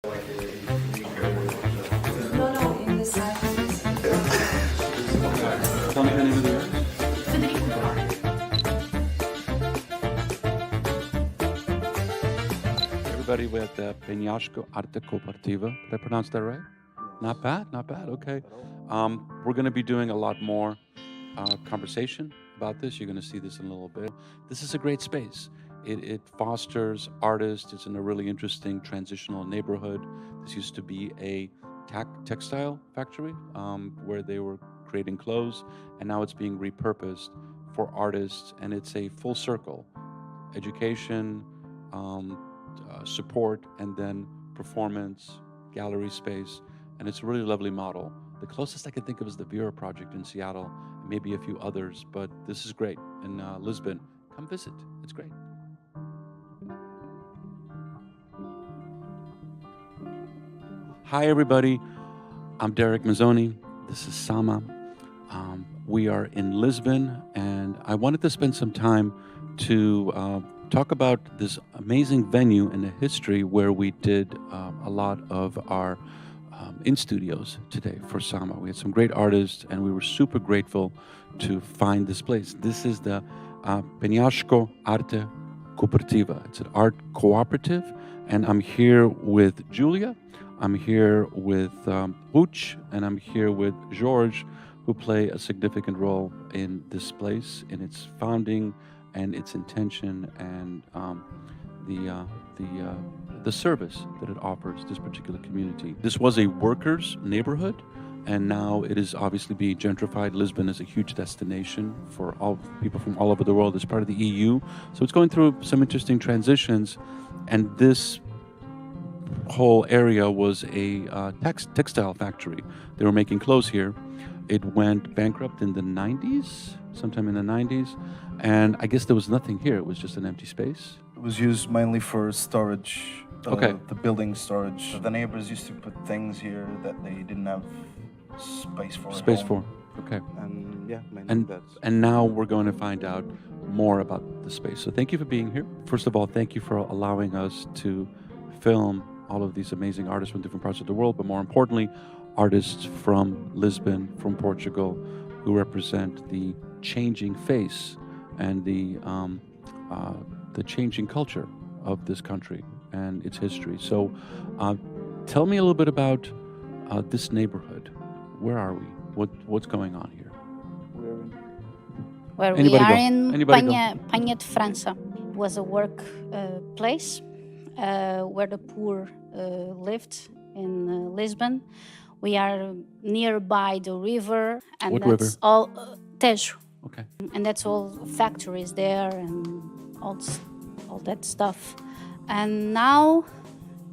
No, in the side. Tell me the name of the artist. Everybody with the PENHA SCO Arte Cooperativa. Did I pronounce that right? Not bad, not bad. Okay. We're going to be doing a lot more conversation about this. You're going to see this in a little bit. This is a great space. It fosters artists. It's in a really interesting transitional neighborhood. This used to be a textile factory where they were creating clothes, and now it's being repurposed for artists, and it's a full circle: education, support, and then performance, gallery space, and it's a really lovely model. The closest I can think of is the Vera Project in Seattle, and maybe a few others, but this is great. In Lisbon, come visit. It's great. Hi, everybody. I'm Derek Mazzoni. This is Sama. We are in Lisbon, and I wanted to spend some time to talk about this amazing venue and the history where we did a lot of our in studios today for Sama. We had some great artists, and we were super grateful to find this place. This is the PENHA SCO Arte Cooperativa. It's an art cooperative, and I'm here with Julia. I'm here with Uch, and I'm here with George, who play a significant role in this place, in its founding and its intention, and the service that it offers this particular community. This was a workers' neighborhood, and now it is obviously being gentrified. Lisbon is a huge destination for all people from all over the world as part of the EU. So it's going through some interesting transitions, and this whole area was a textile factory. They were making clothes here. It went bankrupt in the 90s, sometime in the 90s, and I guess there was nothing here. It was just an empty space. It was used mainly for storage, Okay. the building storage. The neighbors used to put things here that they didn't have space for. Space at for, home. okay. And yeah, mainly And that's. and now we're going to find out more about the space. So thank you for being here. First of all, thank you for allowing us to film all of these amazing artists from different parts of the world, but more importantly, artists from Lisbon, from Portugal, who represent the changing face and the changing culture of this country and its history. So tell me a little bit about this neighborhood. Where are we? What's going on here? Where we Anybody are go. in Anybody go. Penha de França. It was a work place where the poor lived in Lisbon. We are nearby the river, and What that's river? all Tejo, Okay. and that's all factories there and all that stuff. And now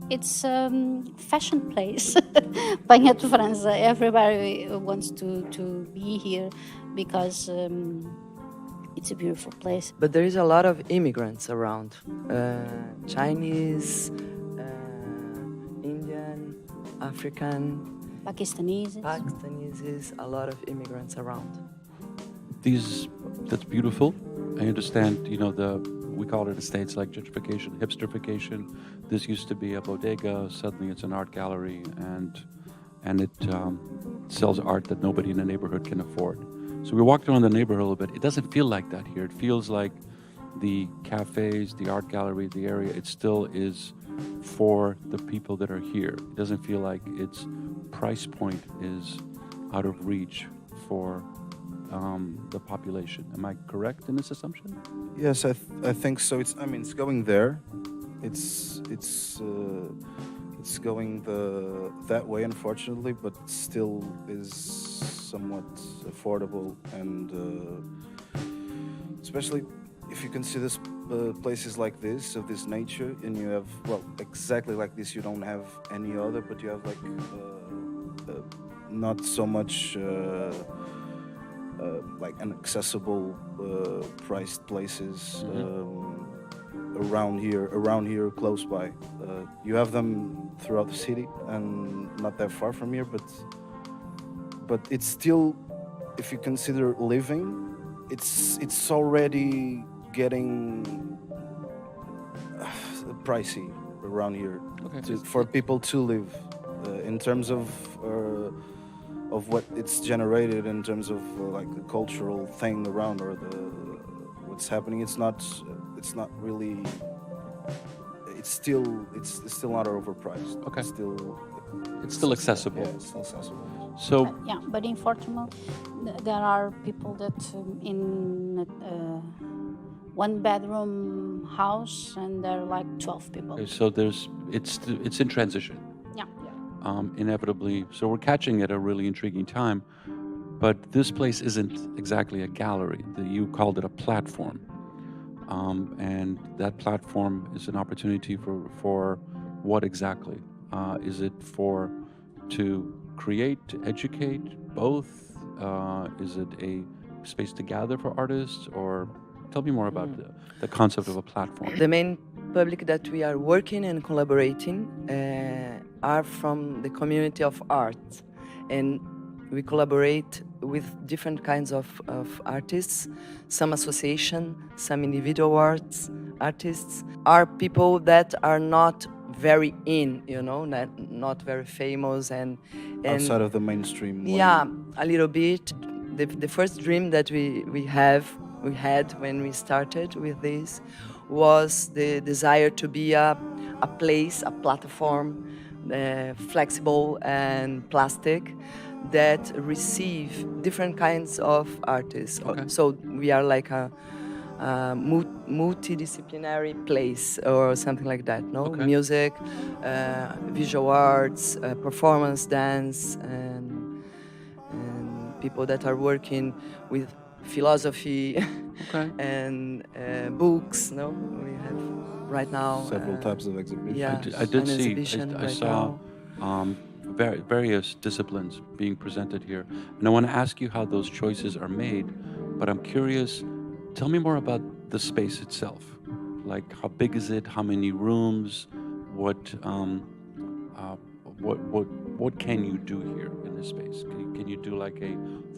it's a fashion place. Penha de França. Everybody wants to be here because it's a beautiful place. But there is a lot of immigrants around. Chinese, Indian, African, Pakistanis. Pakistanis, a lot of immigrants around. That's beautiful. I understand, we call it in the States like gentrification, hipsterification. This used to be a bodega, suddenly it's an art gallery, and it sells art that nobody in the neighborhood can afford. So we walked around the neighborhood a little bit. It doesn't feel like that here. It feels like the cafes, the art gallery, the area, it still is for the people that are here. It doesn't feel like its price point is out of reach for the population. Am I correct in this assumption? Yes, I think so. It's going there. It's going that way, unfortunately, but still is somewhat affordable, and especially if you consider places like this, of this nature, and you have, well, exactly like this, you don't have any other, but you have like not so much like inaccessible priced places around here close by. You have them throughout the city and not that far from here, but it's still, if you consider living, it's already getting pricey, around here Okay. for people to live. In terms of what it's generated, in terms of like the cultural thing around or what's happening, it's not really. It's still not overpriced. Okay. It's still accessible. Yeah, it's still accessible. So Yeah, but in Portugal, there are people that in one bedroom house, and there are like 12 people. okay, so it's in transition. Yeah. Inevitably. So we're catching at a really intriguing time, but this place isn't exactly a gallery. You called it a platform. And that platform is an opportunity for what exactly? Is it to create, to educate, both? Is it a space to gather for artists? Or tell me more about the concept of a platform. The main public that we are working and collaborating are from the community of art, and we collaborate with different kinds of artists, some association, some individual artists, are people that are not very not very famous and Outside of the mainstream. yeah, a little bit. The first dream that we had when we started with this was the desire to be a place, a platform, flexible and plastic, that receive different kinds of artists. Okay. So we are like a multidisciplinary place or something like that, no? Okay. Music, visual arts, performance, dance, and people that are working with philosophy Okay. and books, no? We have right now Several types of exhibitions. yeah, I did an see. exhibition I right saw now. various disciplines being presented here, and I want to ask you how those choices are made. But I'm curious. Tell me more about the space itself. Like, how big is it? How many rooms? What can you do here in this space? Can you do like a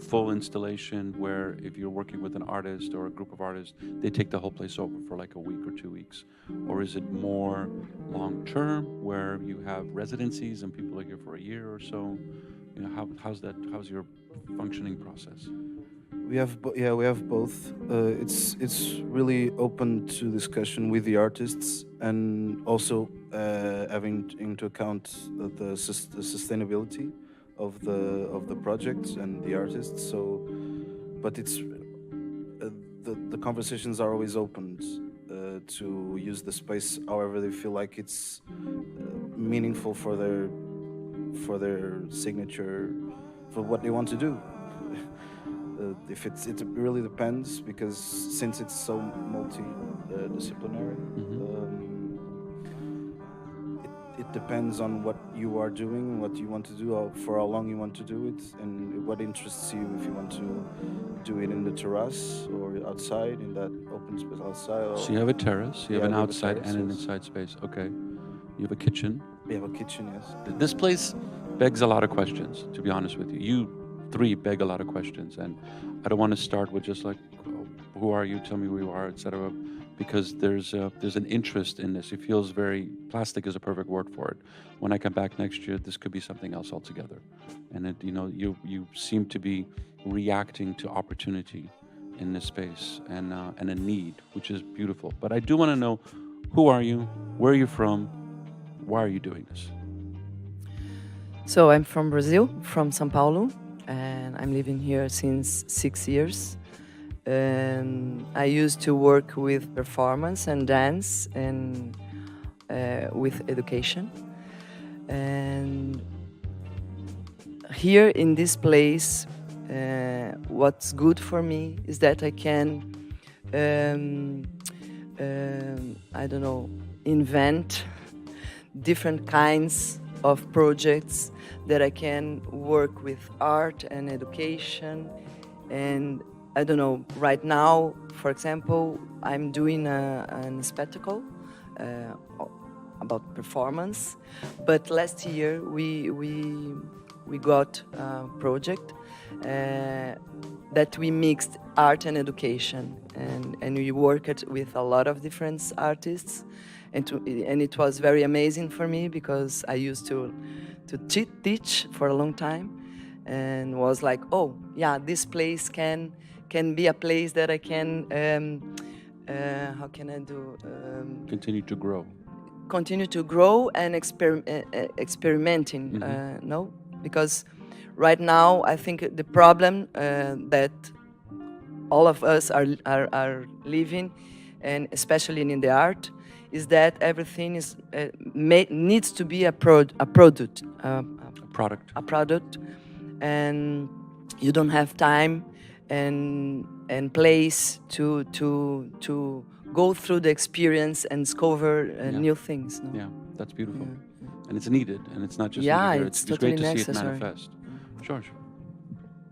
full installation where if you're working with an artist or a group of artists, they take the whole place over for like a week or 2 weeks? Or is it more long-term where you have residencies and people are here for a year or so? You know, how's your functioning process? We have both. It's really open to discussion with the artists, and also having into account the sustainability of the projects and the artists. So, but it's the conversations are always opened to use the space however they feel like it's meaningful for their signature, for what they want to do. It really depends, because since it's so multi-disciplinary, it depends on what you are doing, what you want to do, for how long you want to do it, and what interests you. If you want to do it in the terrace or outside, in that open space outside. So you have a terrace, you have an we have a outside terrace, and an yes. inside space. Okay. You have a kitchen. We have a kitchen, yes. This place begs a lot of questions, to be honest with you. You three beg a lot of questions, and I don't want to start with just like, who are you? Tell me who you are, etc. Because there's an interest in this. It feels very plastic is a perfect word for it. When I come back next year, this could be something else altogether. And you seem to be reacting to opportunity in this space and a need, which is beautiful. But I do want to know, who are you? Where are you from? Why are you doing this? So I'm from Brazil, from São Paulo, and I'm living here since 6 years. And I used to work with performance and dance and with education. And here in this place, what's good for me is that I can, invent different kinds of projects that I can work with art and education. And right now, for example, I'm doing a spectacle about performance. But last year we got a project that we mixed art and education, and we worked with a lot of different artists, and it was very amazing for me because I used to teach for a long time, and was like, oh yeah, this place can be a place that I can how can I do Continue to grow. continue to grow and experimenting. Mm-hmm. No, because right now I think the problem that all of us are living, and especially in the art, is that everything is needs to be a product, Product. and you don't have time and place to go through the experience and discover new things. No? Yeah, that's beautiful. And it's needed, and it's not just Yeah, needed here. it's It's totally great to see it necessary. manifest. George.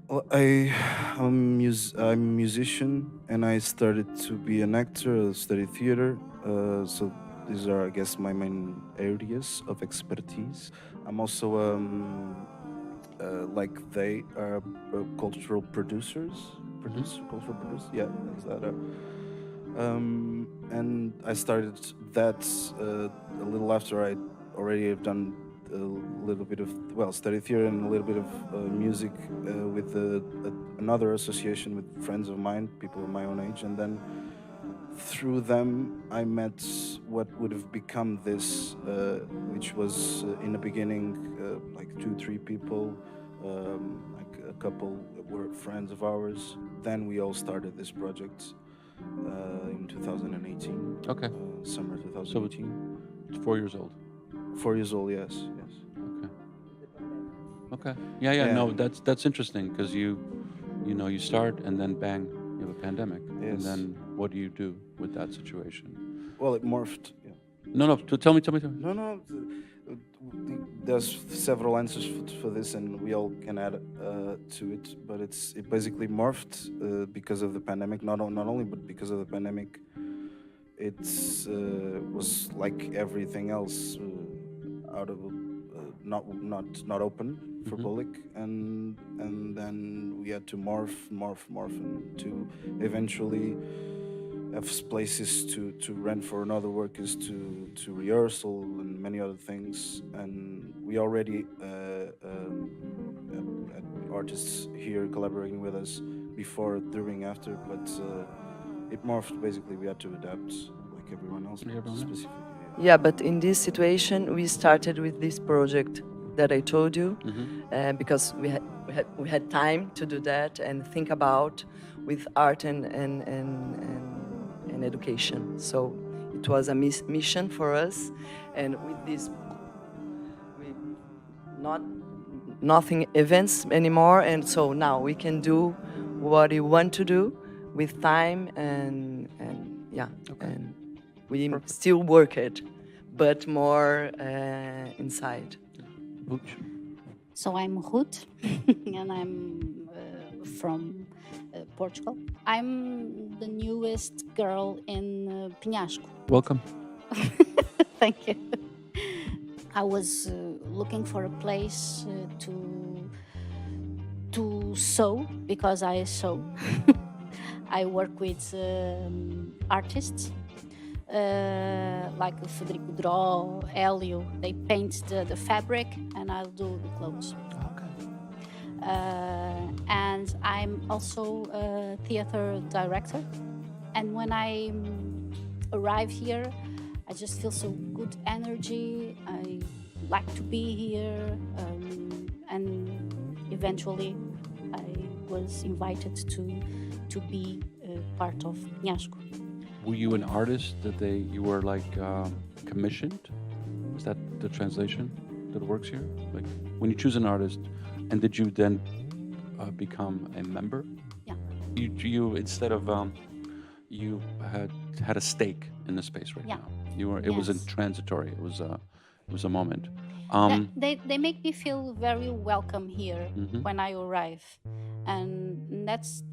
Well, I'm a musician, and I started to be an actor. I studied theater, so these are, I guess, my main areas of expertise. I'm also like they are cultural producers. Cultural producers. Yeah, is that and I started that a little after I already have done a little bit of, well, study theater and a little bit of music with another association with friends of mine, people of my own age, and then through them I met what would have become this, which was in the beginning like 2-3 people, like a couple were friends of ours. Then we all started this project in 2018. Okay. Summer 2018. It's 4 years old. 4 years old, yes. Okay. Okay. Yeah. No, that's interesting because you start and then bang, you have a pandemic, Yes. and then what do you do with that situation? Well, it morphed. Yeah. No. Tell me. No. There's several answers for this, and we all can add to it. But it basically morphed because of the pandemic. Not only, but because of the pandemic, it was like everything else, out of not open for public, and then we had to morph, and to eventually have places to rent for another workers, to rehearsal and many other things. And we already had artists here collaborating with us before, during, after, but it morphed. Basically, we had to adapt like everyone else. Specifically. Yeah, but in this situation, we started with this project that I told you, because we had time to do that and think about with art and education. So it was a mission for us, and with this, nothing events anymore, and so now we can do what we want to do with time and we still work it, but more inside. So I'm Ruth, and I'm from Portugal. I'm the newest girl in Penhasco. Welcome. Thank you. I was looking for a place to sew, because I sew. I work with artists like Federico Draw, Helio. They paint the fabric, and I'll do the clothes. And I'm also a theater director. And when I arrive here, I just feel so good energy. I like to be here, and eventually I was invited to be part of Penhasco. Were you an artist that you were like commissioned? Is that the translation that works here? Like when you choose an artist, and did you then become a member? Yeah. You instead of you had a stake in the space right now. You were. It wasn't transitory. It was a moment. They make me feel very welcome here when I arrive, and that's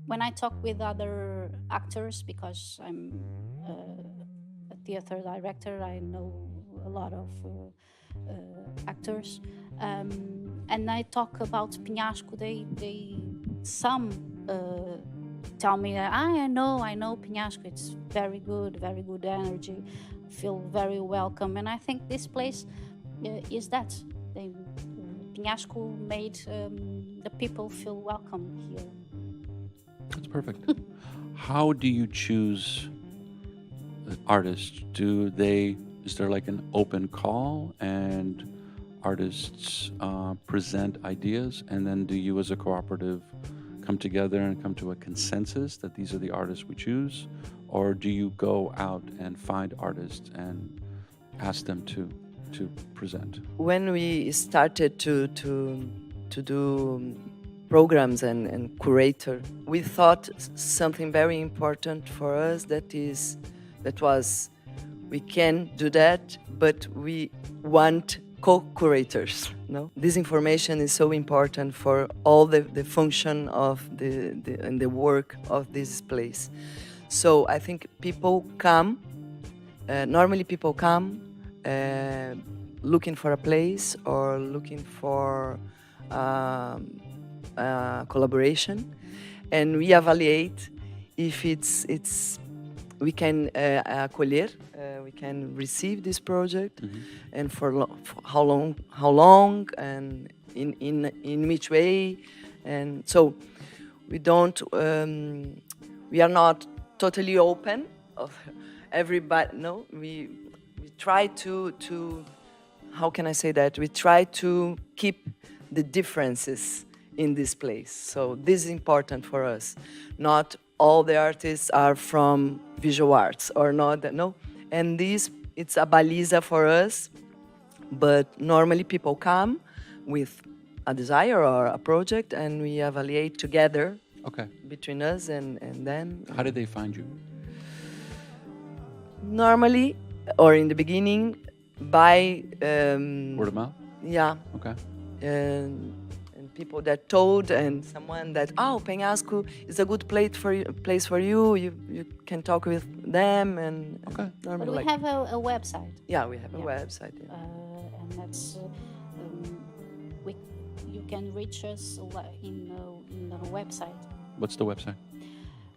when I talk with other actors, because I'm a theater director. I know a lot of actors, and I talk about Penhasco. Some tell me, I know Penhasco. It's very good energy. feel very welcome. And I think this place is that. Penhasco made the people feel welcome here. That's perfect. How do you choose artists? Is there like an open call and artists present ideas, and then do you as a cooperative come together and come to a consensus that these are the artists we choose? Or do you go out and find artists and ask them to present? When we started to do programs and curator, we thought something very important for us that was we can do that, but we want co-curators. No, this information is so important for all the function of the work of this place. So I think people come. Normally, people come looking for a place or looking for collaboration, and we evaluate if we can acolher, we can receive this project, and for how long, and in which way, and so we don't. We are not totally open of everybody. No, we try to how can I say that? We try to keep the differences in this place. So this is important for us. Not all the artists are from visual arts or not. No, and this it's a baliza for us. But normally people come with a desire or a project, and we evaluate together. Okay. Between us and them. How did they find you? Normally, or in the beginning, by Word of mouth? Yeah. Okay. And people that told, and someone that Penhasco is a good place for you. You can talk with them, and okay. But we have a website. Yeah, we have a website. Yeah. And that's you can reach us in our website. What's the website?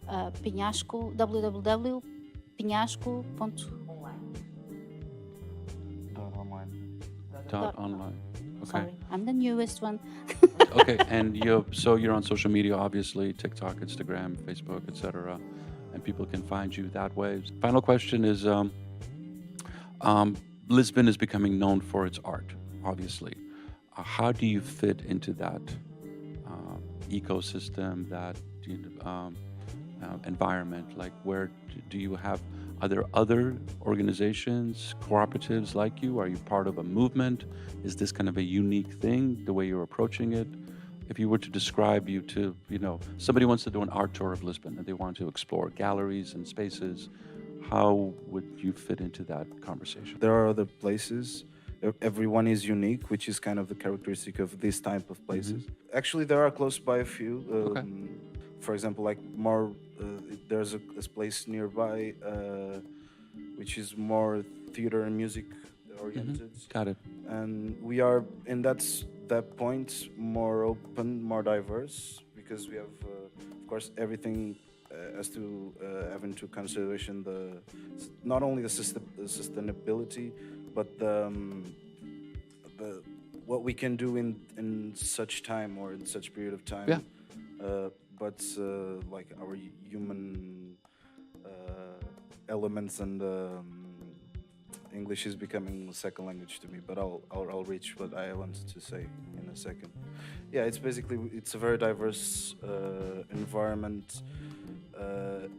Penhasco, www.penhasco.online. .online. Okay. Sorry, I'm the newest one. Okay, and you're on social media, obviously, TikTok, Instagram, Facebook, etc., and people can find you that way. Final question is, Lisbon is becoming known for its art, obviously. How do you fit into that ecosystem, that environment? Like, where do you have? Are there other organizations, cooperatives like you? Are you part of a movement? Is this kind of a unique thing, the way you're approaching it? If you were to describe you to, somebody wants to do an art tour of Lisbon and they want to explore galleries and spaces, how would you fit into that conversation? There are other places. Everyone is unique, which is kind of the characteristic of this type of places. Mm-hmm. Actually, there are close by a few. Okay. For example, like there's a place nearby which is more theater and music oriented. Mm-hmm. Got it. And we are in that point more open, more diverse, because we have, of course, everything has to have into consideration not only the sustainability, but what we can do in such time or in such period of time. Yeah. But like our human elements, and English is becoming second language to me, but I'll reach what I wanted to say in a second. Yeah, it's a very diverse environment,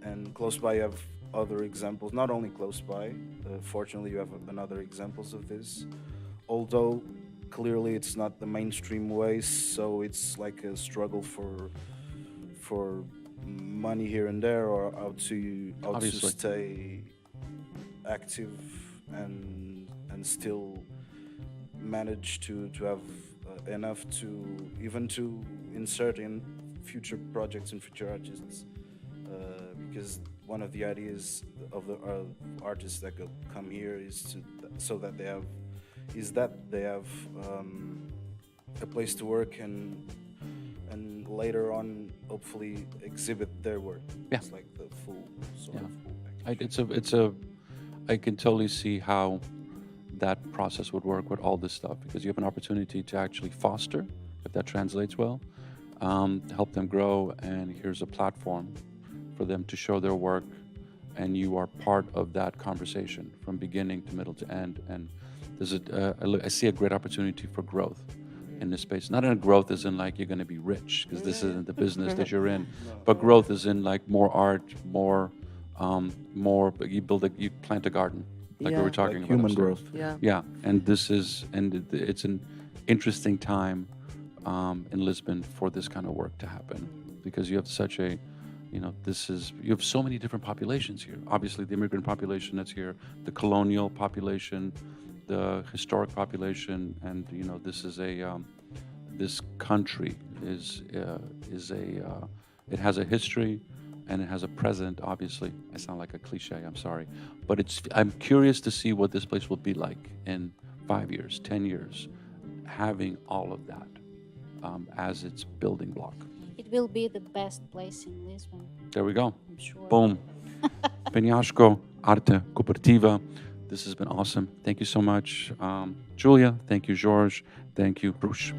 and close by you have other examples. Not only close by, fortunately you have another examples of this, although clearly it's not the mainstream way, so it's like a struggle for money here and there, or how to stay active and still manage to have enough to even to insert in future projects and future artists, because one of the ideas of the artists that come here is that they have a place to work and later on hopefully exhibit their work. Yeah. It's like the full sort Yeah. of full package. It's a I can totally see how that process would work with all this stuff, because you have an opportunity to actually foster, if that translates well, help them grow, and here's a platform for them to show their work, and you are part of that conversation from beginning to middle to end. And I see a great opportunity for growth in this space. Not in a growth as in like you're going to be rich, because this isn't the business that you're in, but growth is in like more art, more you plant a garden, like we Yeah. were talking Like about human upstairs. growth. Yeah. Yeah, and it's an interesting time in Lisbon for this kind of work to happen, because you have such a, you have so many different populations here. Obviously, the immigrant population that's here, the colonial population, the historic population, and this is this country it has a history, and it has a present. Obviously, I sound like a cliche. I'm sorry, but I'm curious to see what this place will be like in 5 years, 10 years, having all of that as its building block. It will be the best place in Lisbon, There we go. I'm sure. Boom. PENHA SCO Arte Cooperativa. This has been awesome. Thank you so much, Julia. Thank you, George. Thank you, Bruce.